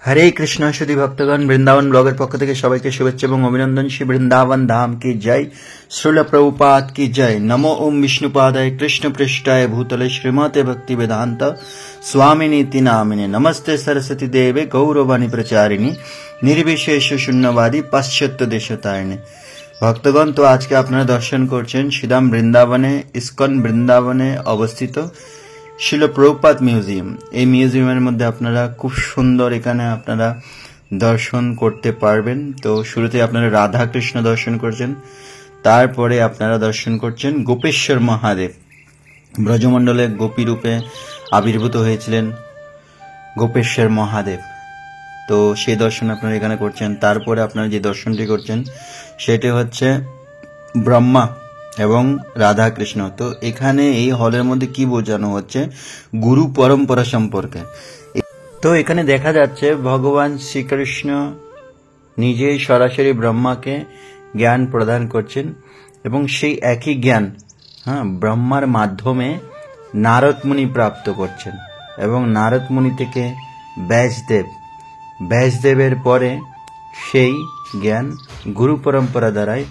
हरे कृष्णा शुद्धि भक्तगण वृंदावन ब्लॉगर पक्ष থেকে সবাইকে শুভেচ্ছা এবং অভিনন্দন। শ্রী বৃন্দাবন ধাম की जय, श्रील प्रभुपाद की जय। नमो ओम विष्णुपादाय कृष्ण पृष्ठाय भूतले श्रीमते भक्ति वेदांत स्वामिनीति नामिने नमस्ते सरस्वती देवे गौरवाणी प्रचारिणी निर्विशेष शून्यवादी पाश्चात्य देशतारिणी। भक्तगण तो आज के আপনারা দর্শন করছেন শ্রীধাম বৃন্দাবনে ইসকন বৃন্দাবনে অবস্থিত শিল প্রভুপাদ মিউজিয়াম। এই মিউজিয়ামের মধ্যে আপনারা খুব সুন্দর এখানে আপনারা দর্শন করতে পারবেন। তো শুরুতে আপনারা রাধা কৃষ্ণ দর্শন করছেন, তারপরে আপনারা দর্শন করছেন গোপেশ্বর মহাদেব। ব্রজমণ্ডলে গোপী রূপে আবির্ভূত হয়েছিলেন গোপেশ্বর মহাদেব, তো সেই দর্শন আপনারা এখানে করছেন। তারপরে আপনারা যে দর্শনটি করছেন সেটি হচ্ছে ব্রহ্মা এবং রাধা কৃষ্ণ। তো এখানে এই হলের মধ্যে কি বোঝানো হচ্ছে গুরু পরম্পরা সম্পর্কে। তো এখানে দেখা যাচ্ছে ভগবান শ্রীকৃষ্ণ নিজেই সরাসরি ব্রহ্মাকে জ্ঞান প্রদান করছেন এবং সেই একই জ্ঞান ব্রহ্মার মাধ্যমে নারদ মুনি প্রাপ্ত করছেন এবং নারদ মুনি থেকে ব্যাসদেবের পরে সেই জ্ঞান গুরু পরম্পরা দ্বারাই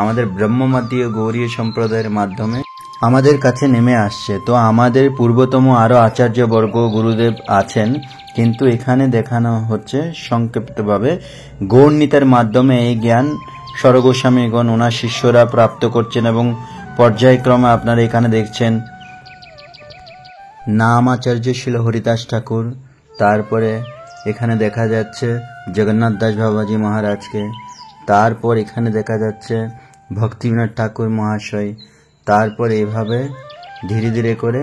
আমাদের ব্রহ্মমাদীয় গৌরীয় সম্প্রদায়ের মাধ্যমে আমাদের কাছে নেমে আসছে। তো আমাদের পূর্বতম আরো আচার্যবর্গ গুরুদেব আছেন, কিন্তু এখানে দেখানো হচ্ছে সংক্ষিপ্তভাবে গৌরনীতার মাধ্যমে এই জ্ঞান স্বরগোস্বামীগণ ওনার শিষ্যরা প্রাপ্ত করছেন এবং পর্যায়ক্রমে আপনারা এখানে দেখছেন নাম আচার্য শিল হরিদাস ঠাকুর, তারপরে এখানে দেখা যাচ্ছে জগন্নাথ দাস বাবাজি মহারাজকে, তারপর এখানে দেখা যাচ্ছে ভক্তিবিনোদ ঠাকুর মহাশয়, তারপর এইভাবে ধীরে ধীরে করে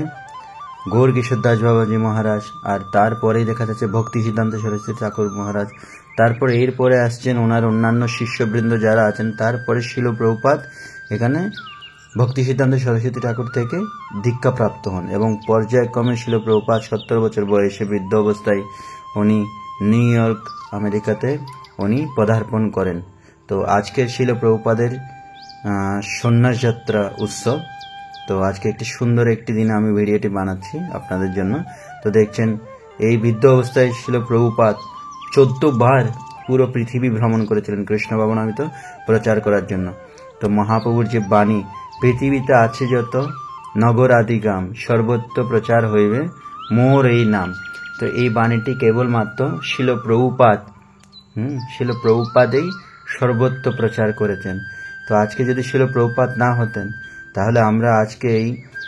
গৌর কিশোর দাস বাবাজি মহারাজ, আর তারপরেই দেখা যাচ্ছে ভক্তি সিদ্ধান্ত সরস্বতী ঠাকুর মহারাজ, তারপরে এরপরে আসছেন ওনার অন্যান্য শিষ্যবৃন্দ যারা আছেন। তারপরে শিল প্রভুপাদ এখানে ভক্তি সিদ্ধান্ত সরস্বতী ঠাকুর থেকে দীক্ষা প্রাপ্ত হন এবং পর্যায়ক্রমে শিল প্রভুপাদ 70 বছর বয়সে বৃদ্ধ অবস্থায় উনি নিউ ইয়র্ক আমেরিকাতে উনি পদার্পণ করেন। তো আজকের শিল প্রভুপাদের সন্ন্যাস যাত্রা উৎসব। তো আজকে একটি সুন্দর একটি দিনে আমি ভিডিওটি বানাচ্ছি আপনাদের জন্য। তো দেখছেন এই বৃদ্ধ অবস্থায় শিল প্রভুপাদ 14 বার পুরো পৃথিবী ভ্রমণ করেছিলেন কৃষ্ণ ভাবনামৃত প্রচার করার জন্য। তো মহাপ্রভুর যে বাণী পৃথিবীতে আছে যত নগর আদি গ্রাম সর্বত্র প্রচার হইবে মোর এই নাম, তো এই বাণীটি কেবলমাত্র শিল প্রভুপাদেই সর্বত্র প্রচার করেছেন। তো আজকে যদি শিল প্রভুপাদ না হতেন তাহলে আমরা আজকে এই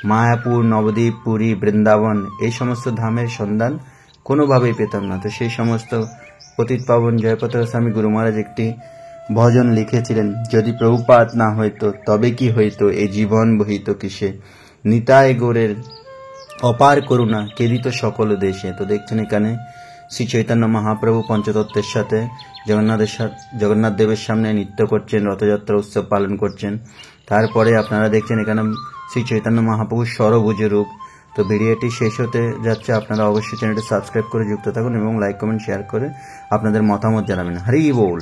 মায়াপুর, নবদ্বীপ, পুরী, বৃন্দাবন এই সমস্ত ধামের সন্ধান কোনোভাবেই পেতাম না। তো সেই সমস্ত পতিত পাবন জয়পতাকা স্বামী গুরু মহারাজ একটি ভজন লিখেছিলেন, যদি প্রভুপাদ না হইতো তবে কি হইতো, এই জীবন বহিত কিসে, নিতাই গৌরের অপার করুণা কেদিত সকল দেশে। তো দেখছেন এখানে শ্রী চৈতন্য মহাপ্রভু পঞ্চতত্ত্বের সাথে জগন্নাথ দেবের সামনে নৃত্য করছেন, রথযাত্রা উৎসব পালন করছেন। তারপরে আপনারা দেখছেন এখানে শ্রী চৈতন্য মহাপ্রভুর ষড়ভুজ রূপ। তো ভিডিওটি শেষ হতে যাচ্ছে, আপনারা অবশ্যই চ্যানেলটি সাবস্ক্রাইব করে যুক্ত থাকুন এবং লাইক কমেন্ট শেয়ার করে আপনাদের মতামত জানাবেন। হরি বল।